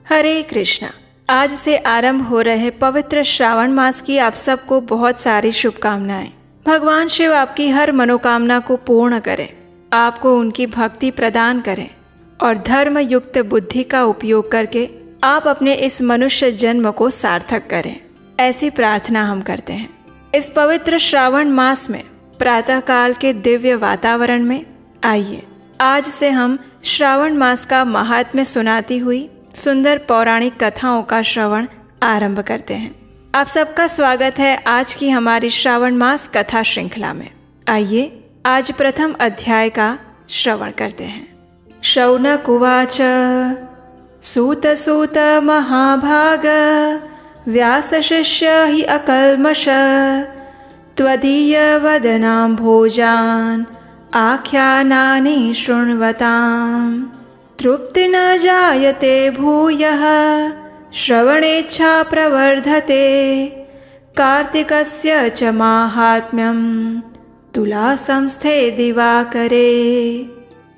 हरे कृष्णा। आज से आरंभ हो रहे पवित्र श्रावण मास की आप सबको बहुत सारी शुभकामनाएं। भगवान शिव आपकी हर मनोकामना को पूर्ण करें, आपको उनकी भक्ति प्रदान करें और धर्म युक्त बुद्धि का उपयोग करके आप अपने इस मनुष्य जन्म को सार्थक करें, ऐसी प्रार्थना हम करते हैं। इस पवित्र श्रावण मास में प्रातःकाल के दिव्य वातावरण में आइए आज से हम श्रावण मास का महात्म्य सुनाती हुई सुंदर पौराणिक कथाओं का श्रवण आरंभ करते हैं। आप सबका स्वागत है आज की हमारी श्रावण मास कथा श्रृंखला में। आइए आज प्रथम अध्याय का श्रवण करते हैं। शौनक उवाच सूत सूत महाभाग व्यास शिष्य हि अकल्मष त्वदीय वदनां भोजान आख्यानानि शृण्वताम् तृप्ति न जायते भूयः श्रवणेच्छा प्रवर्धते कार्तिकस्य च माहात्म्यं तुला संस्थे दिवाकरे।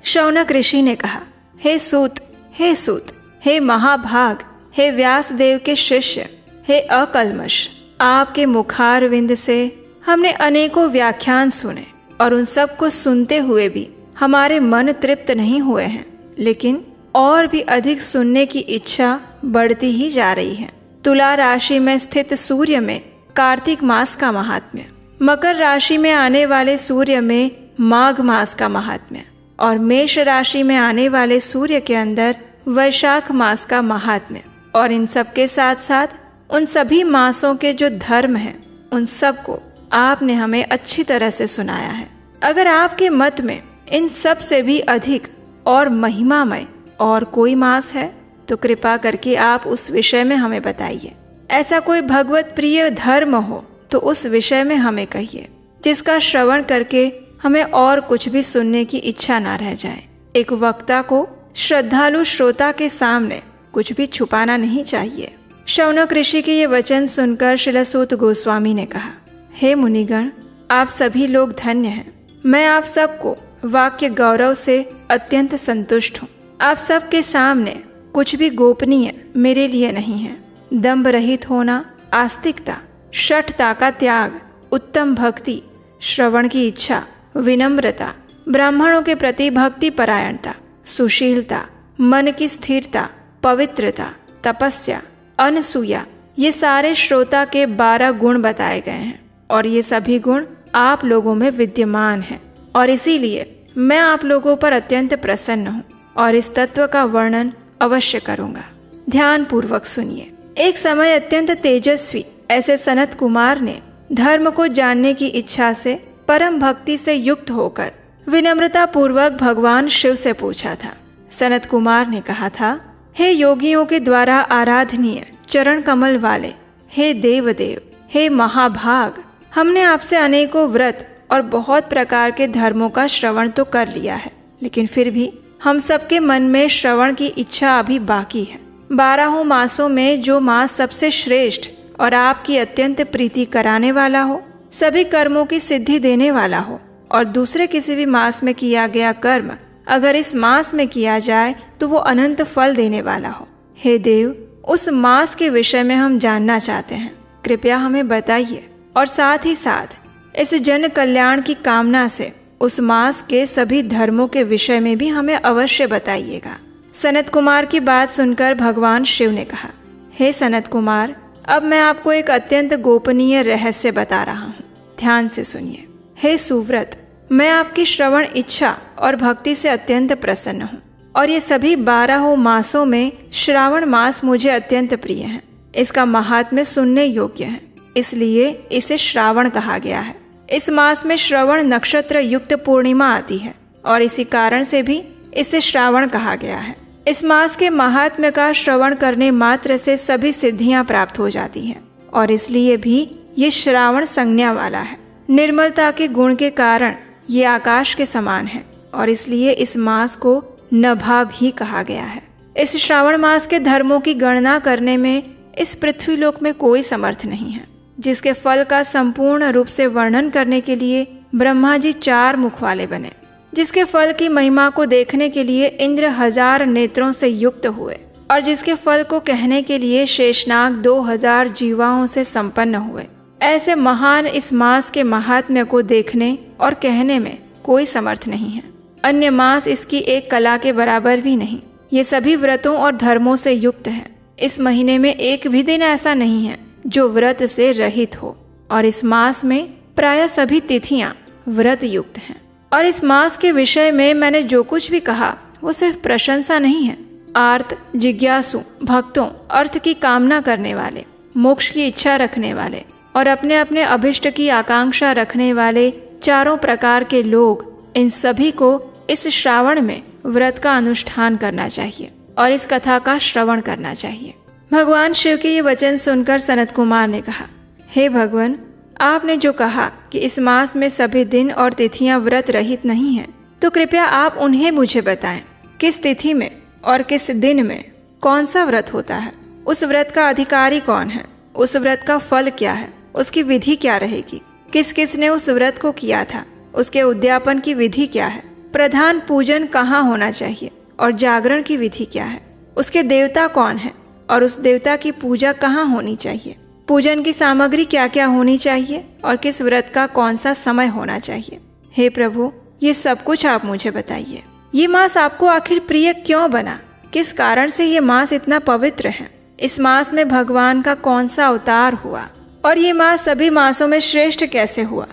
शौनक ऋषि ने कहा, हे सूत, हे महाभाग, हे व्यास देव के शिष्य, हे अकल्मष, आपके मुखारविंद से हमने अनेकों व्याख्यान सुने और उन सब को सुनते हुए भी हमारे मन तृप्त नहीं हुए हैं, लेकिन और भी अधिक सुनने की इच्छा बढ़ती ही जा रही है। तुला राशि में स्थित सूर्य में कार्तिक मास का महात्म्य, मकर राशि में आने वाले सूर्य में माघ मास का महात्म्य और मेष राशि में आने वाले सूर्य के अंदर वैशाख मास का महात्म्य और इन सब के साथ साथ उन सभी मासों के जो धर्म हैं उन सब को आपने हमें अच्छी तरह से सुनाया है। अगर आपके मत में इन सब से भी अधिक और महिमामय और कोई मास है तो कृपा करके आप उस विषय में हमें बताइए। ऐसा कोई भगवत प्रिय धर्म हो तो उस विषय में हमें कहिए, जिसका श्रवण करके हमें और कुछ भी सुनने की इच्छा ना रह जाए। एक वक्ता को श्रद्धालु श्रोता के सामने कुछ भी छुपाना नहीं चाहिए। शौनक ऋषि के ये वचन सुनकर श्रील सूत गोस्वामी ने कहा, हे मुनिगण, आप सभी लोग धन्य हैं। मैं आप सबको वाक्य गौरव से अत्यंत संतुष्ट हूँ। आप सबके सामने कुछ भी गोपनीय मेरे लिए नहीं है। दंभ रहित होना, आस्तिकता, शठता का त्याग, उत्तम भक्ति, श्रवण की इच्छा, विनम्रता, ब्राह्मणों के प्रति भक्ति परायणता, सुशीलता, मन की स्थिरता, पवित्रता, तपस्या, अनसूया, ये सारे श्रोता के 12 गुण बताए गए हैं और ये सभी गुण आप लोगों में विद्यमान हैं और इसीलिए मैं आप लोगों पर अत्यंत प्रसन्न हूँ और इस तत्व का वर्णन अवश्य करूँगा। ध्यान पूर्वक सुनिए। एक समय अत्यंत तेजस्वी ऐसे सनत कुमार ने धर्म को जानने की इच्छा से परम भक्ति से युक्त होकर विनम्रता पूर्वक भगवान शिव से पूछा था। सनत कुमार ने कहा था, हे योगियों के द्वारा आराधनीय चरण कमल वाले, हे देवदेव, हे महाभाग, हमने आपसे अनेकों व्रत और बहुत प्रकार के धर्मों का श्रवण तो कर लिया है, लेकिन फिर भी हम सबके मन में श्रवण की इच्छा अभी बाकी है। 12 मासों में जो मास सबसे श्रेष्ठ और आपकी अत्यंत प्रीति कराने वाला हो, सभी कर्मों की सिद्धि देने वाला हो और दूसरे किसी भी मास में किया गया कर्म अगर इस मास में किया जाए तो वो अनंत फल देने वाला हो। हे देव, उस मास के विषय में हम जानना चाहते हैं, कृपया हमें बताइए और साथ ही साथ इस जन कल्याण की कामना से उस मास के सभी धर्मों के विषय में भी हमें अवश्य बताइएगा। सनत कुमार की बात सुनकर भगवान शिव ने कहा, हे सनत कुमार, अब मैं आपको एक अत्यंत गोपनीय रहस्य बता रहा हूँ, ध्यान से सुनिए। हे सुव्रत, मैं आपकी श्रवण इच्छा और भक्ति से अत्यंत प्रसन्न हूँ और ये सभी 12 मासों में श्रावण मास मुझे अत्यंत प्रिय है। इसका महात्म्य सुनने योग्य है, इसलिए इसे श्रावण कहा गया है। इस मास में श्रवण नक्षत्र युक्त पूर्णिमा आती है और इसी कारण से भी इसे श्रावण कहा गया है। इस मास के महात्म्य का श्रवण करने मात्र से सभी सिद्धियां प्राप्त हो जाती हैं और इसलिए भी ये श्रावण संज्ञा वाला है। निर्मलता के गुण के कारण ये आकाश के समान है और इसलिए इस मास को नभा भी कहा गया है। इस श्रावण मास के धर्मों की गणना करने में इस पृथ्वीलोक में कोई समर्थ नहीं है, जिसके फल का संपूर्ण रूप से वर्णन करने के लिए ब्रह्मा जी 4 मुख वाले बने, जिसके फल की महिमा को देखने के लिए इंद्र 1000 नेत्रों से युक्त हुए और जिसके फल को कहने के लिए शेषनाग 2000 जीवाओं से संपन्न हुए। ऐसे महान इस मास के महात्म्य को देखने और कहने में कोई समर्थ नहीं है। अन्य मास इसकी एक कला के बराबर भी नहीं। ये सभी व्रतों और धर्मों से युक्त है। इस महीने में एक भी दिन ऐसा नहीं है जो व्रत से रहित हो, और इस मास में प्राय सभी तिथियां व्रत युक्त हैं। और इस मास के विषय में मैंने जो कुछ भी कहा वो सिर्फ प्रशंसा नहीं है। आर्त, जिज्ञासु भक्तों, अर्थ की कामना करने वाले, मोक्ष की इच्छा रखने वाले और अपने अपने अभिष्ट की आकांक्षा रखने वाले चारों प्रकार के लोग, इन सभी को इस श्रावण में व्रत का अनुष्ठान करना चाहिए और इस कथा का श्रवण करना चाहिए। भगवान शिव के ये वचन सुनकर सनत कुमार ने कहा, हे भगवान, आपने जो कहा कि इस मास में सभी दिन और तिथियां व्रत रहित नहीं हैं, तो कृपया आप उन्हें मुझे बताएं। किस तिथि में और किस दिन में कौन सा व्रत होता है? उस व्रत का अधिकारी कौन है? उस व्रत का फल क्या है? उसकी विधि क्या रहेगी? किस किस ने उस व्रत को किया था? उसके उद्यापन की विधि क्या है? प्रधान पूजन कहाँ होना चाहिए और जागरण की विधि क्या है? उसके देवता कौन है और उस देवता की पूजा कहाँ होनी चाहिए? पूजन की सामग्री क्या क्या होनी चाहिए और किस व्रत का कौन सा समय होना चाहिए? हे प्रभु, ये सब कुछ आप मुझे बताइए। ये मास आपको आखिर प्रिय क्यों बना? किस कारण से ये मास इतना पवित्र है? इस मास में भगवान का कौन सा अवतार हुआ और ये मास सभी मासों में श्रेष्ठ कैसे हुआ?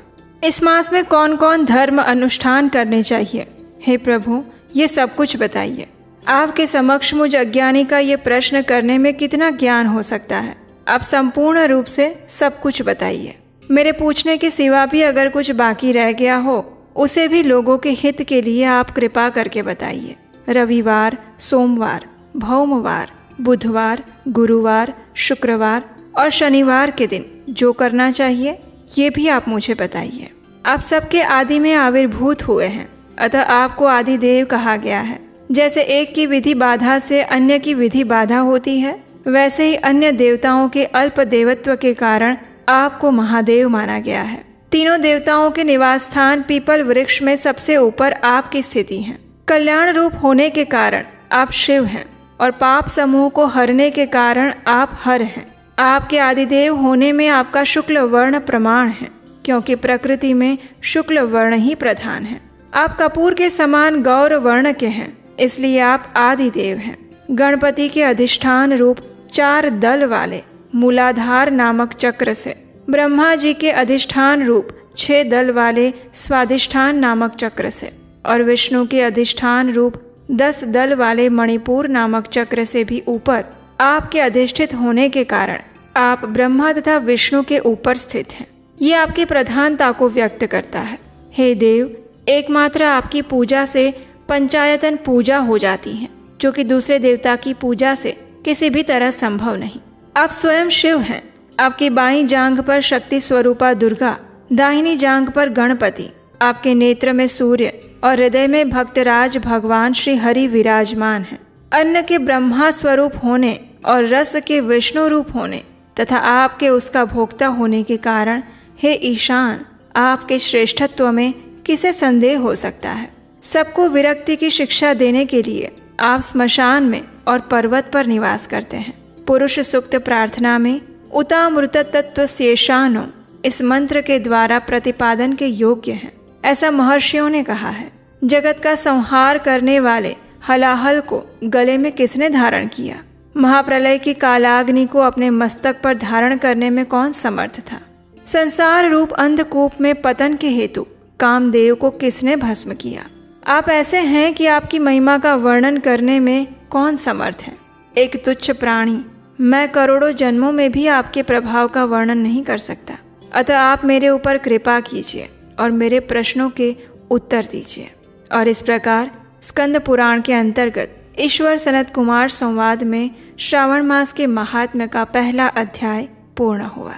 इस मास में कौन कौन धर्म अनुष्ठान करने चाहिए? हे प्रभु, ये सब कुछ बताइए। आपके समक्ष मुझ अज्ञानी का ये प्रश्न करने में कितना ज्ञान हो सकता है? आप संपूर्ण रूप से सब कुछ बताइए। मेरे पूछने के सिवा भी अगर कुछ बाकी रह गया हो, उसे भी लोगों के हित के लिए आप कृपा करके बताइए। रविवार, सोमवार, भौमवार, बुधवार, गुरुवार, शुक्रवार और शनिवार के दिन जो करना चाहिए, ये भी आप मुझे बताइए। आप सबके आदि में आविर्भूत हुए हैं, अतः आपको आदि देव कहा गया है। जैसे एक की विधि बाधा से अन्य की विधि बाधा होती है, वैसे ही अन्य देवताओं के अल्प देवत्व के कारण आपको महादेव माना गया है। तीनों देवताओं के निवास स्थान पीपल वृक्ष में सबसे ऊपर आपकी स्थिति है। कल्याण रूप होने के कारण आप शिव हैं और पाप समूह को हरने के कारण आप हर हैं। आपके आदिदेव होने में आपका शुक्ल वर्ण प्रमाण है, क्योंकि प्रकृति में शुक्ल वर्ण ही प्रधान है। आप कपूर के समान गौर वर्ण के हैं, इसलिए आप आदिदेव हैं। गणपति के अधिष्ठान रूप 4 दल वाले मूलाधार नामक चक्र से, ब्रह्मा जी के अधिष्ठान रूप 6 दल वाले स्वाधिष्ठान नामक चक्र से और विष्णु के अधिष्ठान रूप 10 दल वाले मणिपुर नामक चक्र से भी ऊपर आपके अधिष्ठित होने के कारण आप ब्रह्मा तथा विष्णु के ऊपर स्थित हैं। ये आपकी प्रधानता को व्यक्त करता है। हे देव, एकमात्र आपकी पूजा से पंचायतन पूजा हो जाती है, जो कि दूसरे देवता की पूजा से किसी भी तरह संभव नहीं। आप स्वयं शिव हैं। आपकी बाईं जांघ पर शक्ति स्वरूपा दुर्गा, दाहिनी जांघ पर गणपति, आपके नेत्र में सूर्य और हृदय में भक्तराज भगवान श्री हरि विराजमान हैं। अन्न के ब्रह्मा स्वरूप होने और रस के विष्णु रूप होने तथा आपके उसका भोक्ता होने के कारण, हे ईशान, आपके श्रेष्ठत्व में किसे संदेह हो सकता है? सबको विरक्ति की शिक्षा देने के लिए आप स्मशान में और पर्वत पर निवास करते हैं। पुरुष सुक्त प्रार्थना में उतामृत तत्व शेषानो इस मंत्र के द्वारा प्रतिपादन के योग्य हैं, ऐसा महर्षियों ने कहा है। जगत का संहार करने वाले हलाहल को गले में किसने धारण किया? महाप्रलय की कालाग्नि को अपने मस्तक पर धारण करने में कौन समर्थ था? संसार रूप अंधकूप में पतन के हेतु कामदेव को किसने भस्म किया? आप ऐसे हैं कि आपकी महिमा का वर्णन करने में कौन समर्थ है? एक तुच्छ प्राणी, मैं करोड़ों जन्मों में भी आपके प्रभाव का वर्णन नहीं कर सकता। अतः आप मेरे ऊपर कृपा कीजिए और मेरे प्रश्नों के उत्तर दीजिए। और इस प्रकार स्कंद पुराण के अंतर्गत ईश्वर सनत कुमार संवाद में श्रावण मास के महात्म्य का पहला अध्याय पूर्ण हुआ।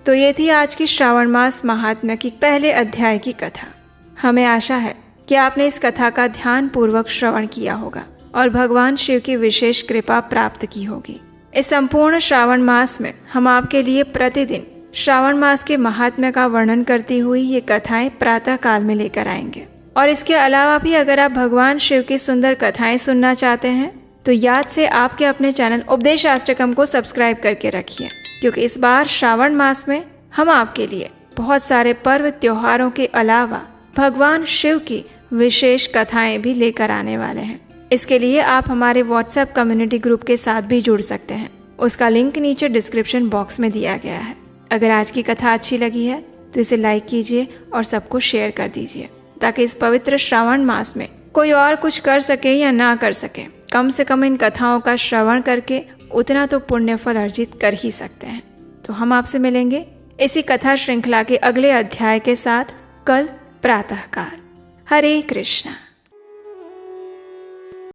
तो ये थी आज की श्रावण मास महात्म्य की पहले अध्याय की कथा। हमें आशा है कि आपने इस कथा का ध्यान पूर्वक श्रवण किया होगा और भगवान शिव की विशेष कृपा प्राप्त की होगी। इस संपूर्ण श्रावण मास में हम आपके लिए प्रतिदिन श्रावण मास के महात्म्य का वर्णन करती हुई ये कथाएं प्रातः काल में लेकर आएंगे। और इसके अलावा भी अगर आप भगवान शिव की सुंदर कथाएं सुनना चाहते हैं तो याद से आपके अपने चैनल उपदेशाष्टकम को सब्सक्राइब करके रखिए, क्योंकि इस बार श्रावण मास में हम आपके लिए बहुत सारे पर्व त्योहारों के अलावा भगवान शिव की विशेष कथाएं भी लेकर आने वाले हैं। इसके लिए आप हमारे व्हाट्सएप कम्युनिटी ग्रुप के साथ भी जुड़ सकते हैं। उसका लिंक नीचे डिस्क्रिप्शन बॉक्स में दिया गया है। अगर आज की कथा अच्छी लगी है तो इसे लाइक कीजिए और सबको शेयर कर दीजिए, ताकि इस पवित्र श्रावण मास में कोई और कुछ कर सके या ना कर सके, कम से कम इन कथाओं का श्रवण करके उतना तो पुण्य फल अर्जित कर ही सकते हैं। तो हम आपसे मिलेंगे इसी कथा श्रृंखला के अगले अध्याय के साथ कल प्रातःकाल। हरे कृष्णा।